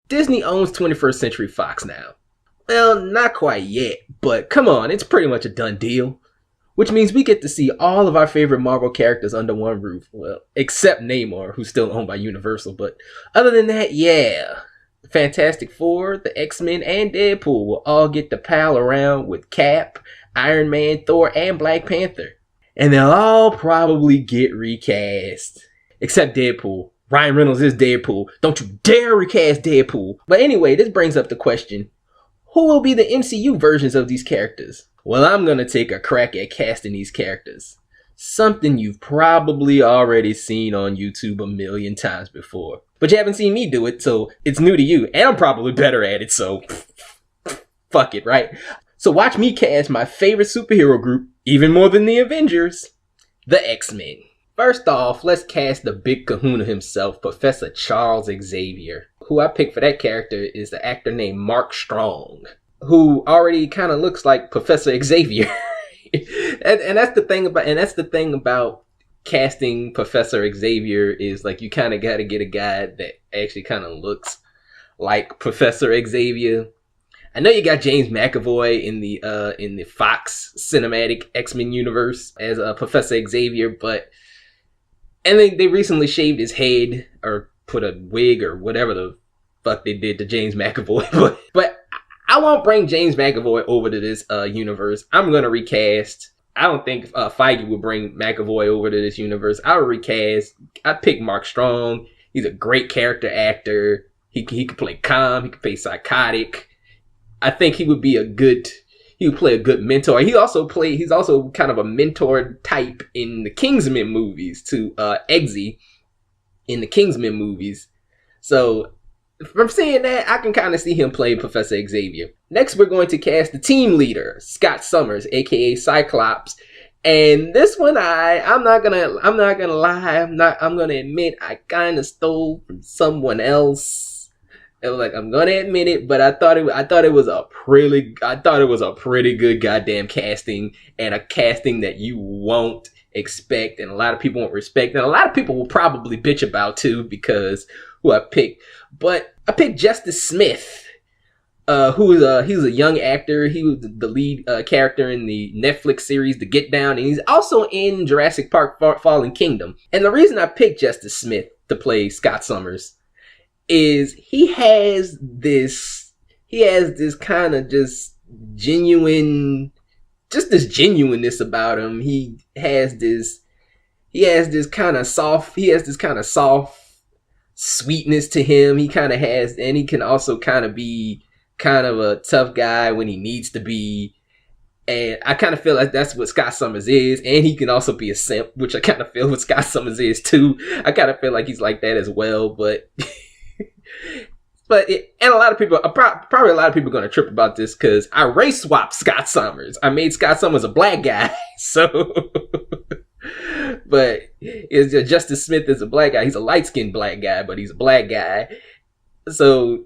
Disney owns 21st Century Fox now. Well, not quite yet, but come on, it's pretty much a done deal. Which means we get to see all of our favorite Marvel characters under one roof. Well, except Namor, who's still owned by Universal. But other than that, yeah. Fantastic Four, the X Men, and Deadpool will all get to pal around with Cap, Iron Man, Thor, and Black Panther. And they'll all probably get recast. Except Deadpool. Ryan Reynolds is Deadpool. Don't you dare recast Deadpool. But anyway, this brings up the question, who will be the MCU versions of these characters? Well, I'm going to take a crack at casting these characters. Something you've probably already seen on YouTube a million times before. But you haven't seen me do it, so it's new to you. And I'm probably better at it, so fuck it, right? So watch me cast my favorite superhero group, even more than the Avengers, the X Men. First off, let's cast the big kahuna himself, Professor Charles Xavier. Who I picked for that character is the actor named Mark Strong, who already kind of looks like Professor Xavier. and that's the thing about casting Professor Xavier is like you kind of got to get a guy that actually kind of looks like Professor Xavier. I know you got James McAvoy in the Fox cinematic X-Men universe as Professor Xavier, and they recently shaved his head or put a wig or whatever the fuck they did to James McAvoy. But I won't bring James McAvoy over to this universe. I'm going to recast. I don't think Feige would bring McAvoy over to this universe. I'll recast. I pick Mark Strong. He's a great character actor. He could play calm. He could play psychotic. I think he would play a good mentor. He's also kind of a mentor type in the Kingsman movies to Eggsy in the Kingsman movies. So from seeing that, I can kind of see him playing Professor Xavier. Next, we're going to cast the team leader, Scott Summers, aka Cyclops. And this one, I'm not gonna lie. I'm gonna admit I kind of stole from someone else. I'm gonna admit it, but I thought it was a pretty good goddamn casting, and a casting that you won't expect, and a lot of people won't respect, and a lot of people will probably bitch about too, because who I picked. But I picked Justice Smith, he was a young actor. He was the lead character in the Netflix series The Get Down, and he's also in Jurassic Park Fallen Kingdom. And the reason I picked Justice Smith to play Scott Summers is he has this kind of this genuineness about him. He has this kind of soft sweetness to him. He kind of has, and he can also kind of be kind of a tough guy when he needs to be. And I kind of feel like that's what Scott Summers is. And he can also be a simp, which I kind of feel what Scott Summers is too. I kind of feel like he's like that as well, but and a lot of people, probably a lot of people are going to trip about this because I race swapped Scott Summers. I made Scott Summers a black guy. So, but Justice Smith is a black guy. He's a light-skinned black guy, but he's a black guy. So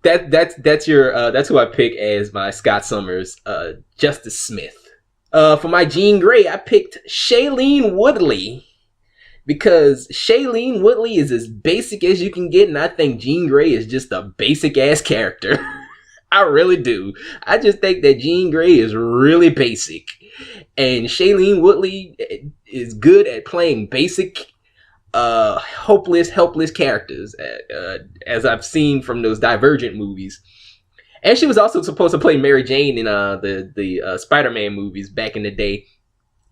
that's who I pick as my Scott Summers, Justice Smith. For my Jean Grey, I picked Shailene Woodley, because Shailene Woodley is as basic as you can get, and I think Jean Grey is just a basic ass character. I really do. I just think that Jean Grey is really basic, and Shailene Woodley is good at playing basic, hopeless, helpless characters, as I've seen from those Divergent movies. And she was also supposed to play Mary Jane in the Spider-Man movies back in the day.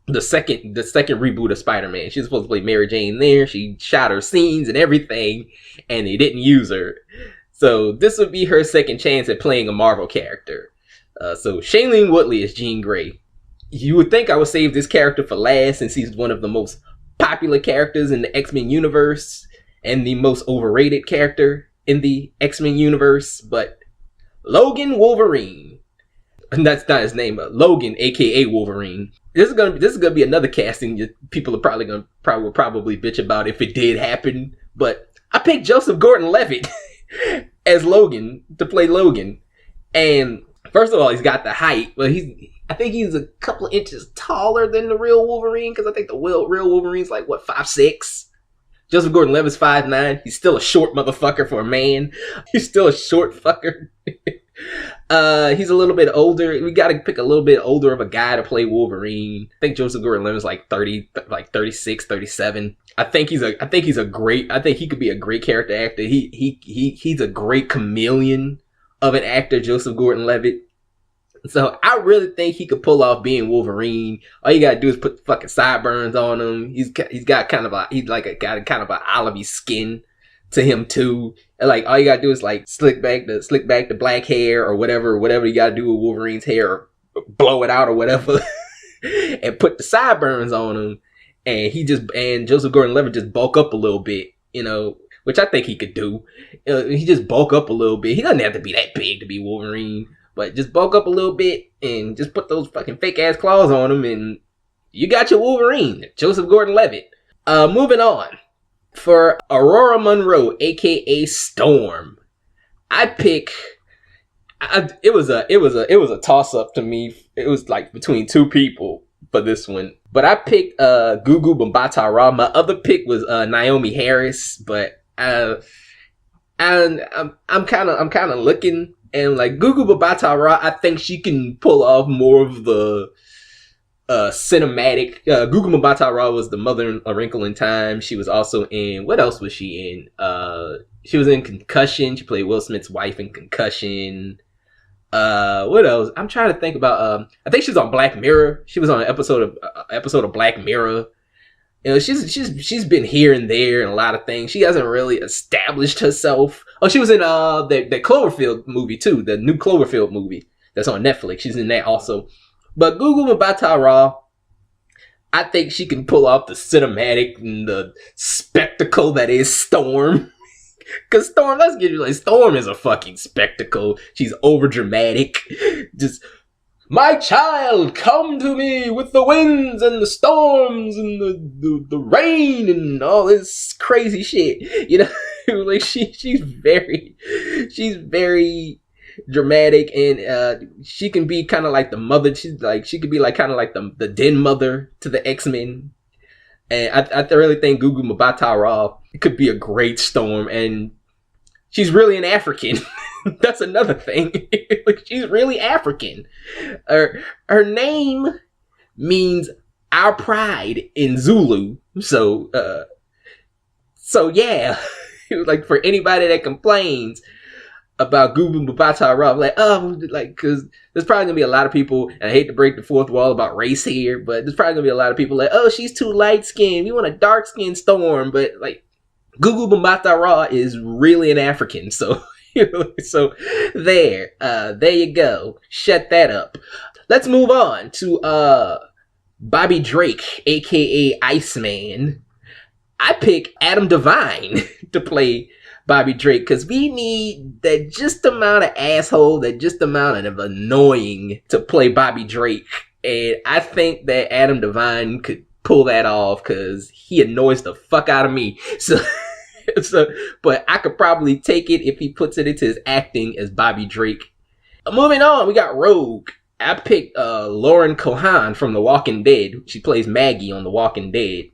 The second reboot of Spider-Man. She was supposed to play Mary Jane there. She shot her scenes and everything, and they didn't use her. So this would be her second chance at playing a Marvel character. So Shailene Woodley is Jean Grey. You would think I would save this character for last, since he's one of the most popular characters in the X-Men universe and the most overrated character in the X-Men universe. But Logan Wolverine, and that's not his name, but Logan, aka Wolverine. This is gonna be another casting people are probably bitch about if it did happen. But I picked Joseph Gordon-Levitt as Logan, to play Logan. And first of all, he's got the height, but I think he's a couple of inches taller than the real Wolverine, because I think the real Wolverine's like 5'6". Joseph Gordon-Levitt's 5'9". He's still a short motherfucker for a man. He's still a short fucker. He's a little bit older. We got to pick a little bit older of a guy to play Wolverine. I think Joseph Gordon-Levitt's like 30, like 36, 37. I think he could be a great character actor. He's a great chameleon of an actor, Joseph Gordon-Levitt. So I really think he could pull off being Wolverine. All you gotta do is put fucking sideburns on him. He's got kind of a olivey skin to him too. And like all you gotta do is like slick back the black hair or whatever you gotta do with Wolverine's hair, or blow it out or whatever, and put the sideburns on him. And Joseph Gordon-Levitt just bulk up a little bit, which I think he could do. He just bulk up a little bit. He doesn't have to be that big to be Wolverine. But just bulk up a little bit and just put those fucking fake ass claws on him, and you got your Wolverine, Joseph Gordon-Levitt. Moving on. For Aurora Monroe, aka Storm, it was a toss up to me. It was like between two people for this one, but I picked Gugu Mbatha-Raw. My other pick was Naomi Harris, but I'm kind of looking. And like Gugu Mbatha-Raw, I think she can pull off more of the cinematic. Gugu Mbatha-Raw was the mother in A Wrinkle in Time. She was also in, what else was she in? She was in Concussion. She played Will Smith's wife in Concussion. What else? I'm trying to think about. I think she was on Black Mirror. She was on an episode of Black Mirror. She's been here and there in a lot of things. She hasn't really established herself. Oh, she was in the Cloverfield movie too, the new Cloverfield movie that's on Netflix. She's in that also. But Gugu Mbatha-Raw, I think she can pull off the cinematic and the spectacle that is Storm. Cause Storm, let's get you like Storm is a fucking spectacle. She's over dramatic. Just, my child, come to me with the winds and the storms and the rain and all this crazy shit. Like she's very dramatic, and she can be kind of like the mother. She could be like kind of like the den mother to the X-Men. And I really think Gugu Mbatha-Raw could be a great Storm, and she's really an African. That's another thing. Like, she's really African. Her name means our pride in Zulu. So yeah. Like, for anybody that complains about Gugu Mbatha-Raw, because there's probably gonna be a lot of people, and I hate to break the fourth wall about race here, but there's probably gonna be a lot of people like, oh, she's too light skinned. We want a dark skinned Storm, but like, Gugu Mbatha-Raw is really an African, so. So there you go. Shut that up. Let's move on to Bobby Drake, aka Iceman. I pick Adam Devine to play Bobby Drake because we need that just amount of asshole, that just amount of annoying to play Bobby Drake. And I think that Adam Devine could pull that off because he annoys the fuck out of me. But I could probably take it if he puts it into his acting as Bobby Drake. Moving on, we got Rogue. I picked Lauren Cohan from The Walking Dead. She plays Maggie on The Walking Dead.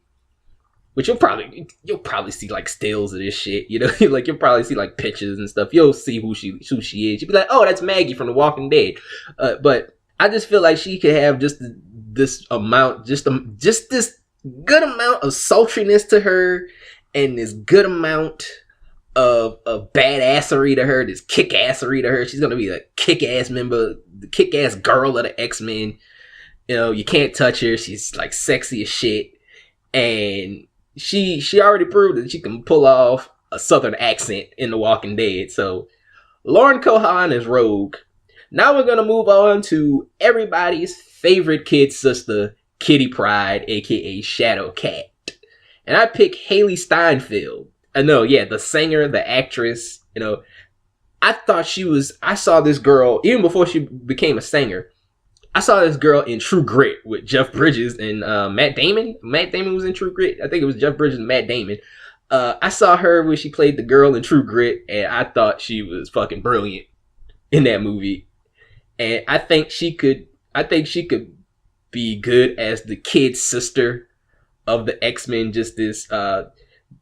Which you'll probably see like stills of this shit, like you'll probably see like pictures and stuff. You'll see who she is. You'll be like, oh, that's Maggie from The Walking Dead. But I just feel like she could have just this amount, just this good amount of sultriness to her, and this good amount of badassery to her, this kick-assery to her. She's gonna be a kick-ass member, the kick-ass girl of the X-Men. You can't touch her. She's like sexy as shit, and she already proved that she can pull off a southern accent in The Walking Dead. So Lauren Cohan is Rogue. Now we're gonna move on to everybody's favorite kid sister, Kitty Pryde, aka Shadow Cat. And I pick Haley Steinfeld. The singer, the actress. I saw this girl, even before she became a singer, I saw this girl in True Grit with Jeff Bridges and Matt Damon. Matt Damon was in True Grit. I think it was Jeff Bridges and Matt Damon. I saw her when she played the girl in True Grit, and I thought she was fucking brilliant in that movie. And I think she could be good as the kid sister of the X-Men. Just this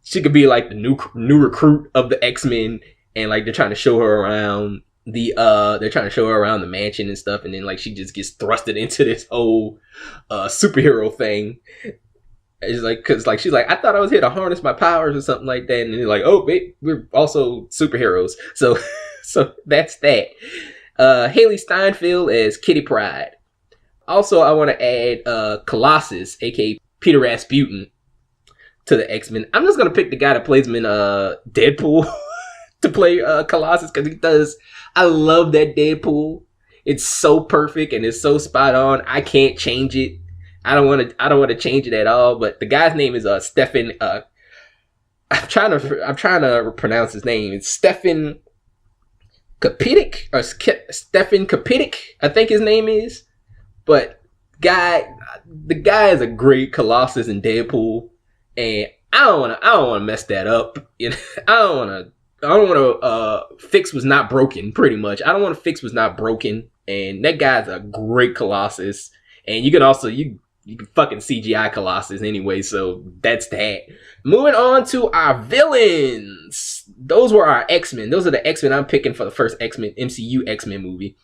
she could be like the new recruit of the X-Men, and like they're trying to show her around the mansion and stuff, and then like she just gets thrusted into this whole superhero thing. It's like, cause like she's like, I thought I was here to harness my powers or something like that, and then they're like, oh wait, we're also superheroes. So so that's that. Haley Steinfeld as Kitty Pryde. Also, I want to add Colossus, aka Peter Rasputin, to the X-Men. I'm just gonna pick the guy that plays him in Deadpool to play Colossus, because he does. I love that Deadpool. It's so perfect and it's so spot on. I can't change it. I don't want to change it at all. But the guy's name is Stefan. I'm trying to pronounce his name. It's Stefan Kapitic, or Stefan Kapitic, I think his name is. But the guy is a great Colossus in Deadpool, and I don't want to mess that up. You know, I don't want to fix what's not broken. Pretty much, I don't want to fix what's not broken. And that guy's a great Colossus, and you can also you can fucking CGI Colossus anyway. So that's that. Moving on to our villains. Those were our X-Men. Those are the X-Men I'm picking for the first X-Men MCU X Men movie.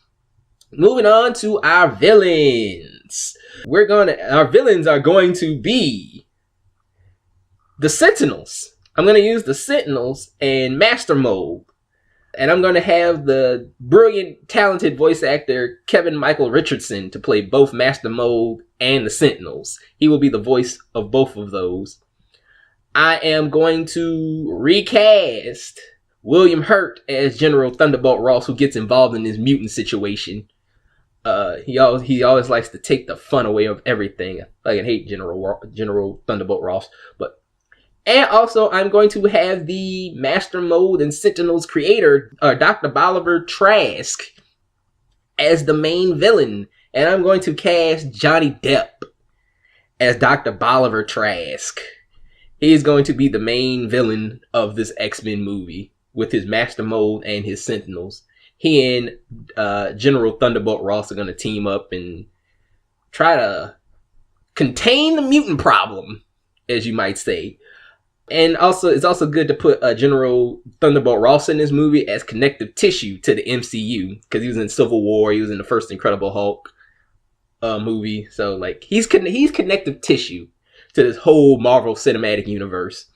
Moving on to our villains. Our villains are going to be the Sentinels. I'm going to use the Sentinels and Master Mold. And I'm going to have the brilliant, talented voice actor Kevin Michael Richardson to play both Master Mold and the Sentinels. He will be the voice of both of those. I am going to recast William Hurt as General Thunderbolt Ross, who gets involved in this mutant situation. He always likes to take the fun away of everything. I hate General Thunderbolt Ross, and also I'm going to have the Master Mold and Sentinels creator, Dr. Bolivar Trask, as the main villain, and I'm going to cast Johnny Depp as Dr. Bolivar Trask. He is going to be the main villain of this X-Men movie with his Master Mold and his Sentinels. He and General Thunderbolt Ross are going to team up and try to contain the mutant problem, as you might say. And also, it's also good to put General Thunderbolt Ross in this movie as connective tissue to the MCU, because he was in Civil War, he was in the first Incredible Hulk movie. So like he's connective tissue to this whole Marvel Cinematic Universe.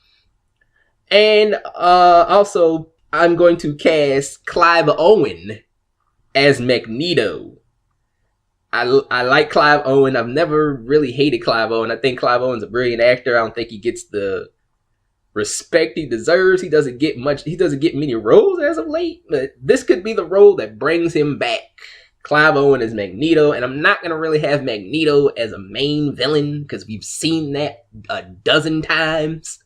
And also, I'm going to cast Clive Owen as Magneto. I like Clive Owen. I've never really hated Clive Owen. I think Clive Owen's a brilliant actor. I don't think he gets the respect he deserves. He doesn't get many roles as of late, but this could be the role that brings him back. Clive Owen as Magneto, and I'm not going to really have Magneto as a main villain, because we've seen that a dozen times.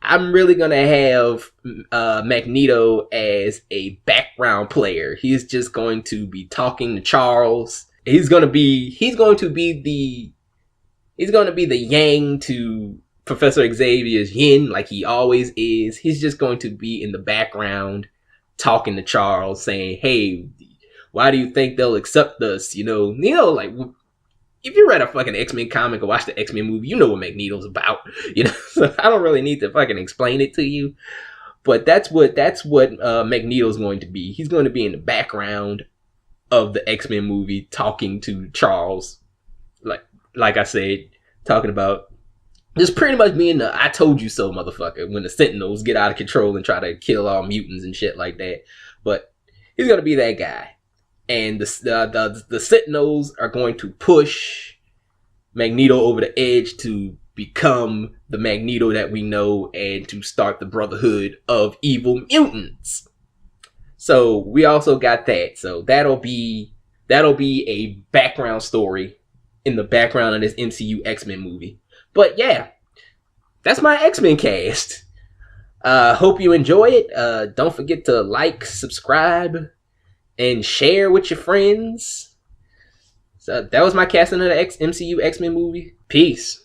I'm really going to have Magneto as a background player. He's just going to be talking to Charles. He's going to be the Yang to Professor Xavier's Yin, like he always is. He's just going to be in the background talking to Charles, saying, hey, why do you think they'll accept us? You know, like, if you read a fucking X-Men comic or watch the X-Men movie, you know what Magneto's about. You know, so I don't really need to fucking explain it to you. But that's what Magneto's going to be. He's going to be in the background of the X-Men movie, talking to Charles, like I said, talking about just pretty much being the "I told you so" motherfucker when the Sentinels get out of control and try to kill all mutants and shit like that. But he's gonna be that guy, and the Sentinels are going to push Magneto over the edge to become the Magneto that we know, and to start the Brotherhood of Evil Mutants. So we also got that. So that'll be a background story in the background of this MCU X-Men movie. But yeah, that's my X-Men cast. Hope you enjoy it. Don't forget to like, subscribe, and share with your friends. So that was my casting of the MCU X Men movie. Peace.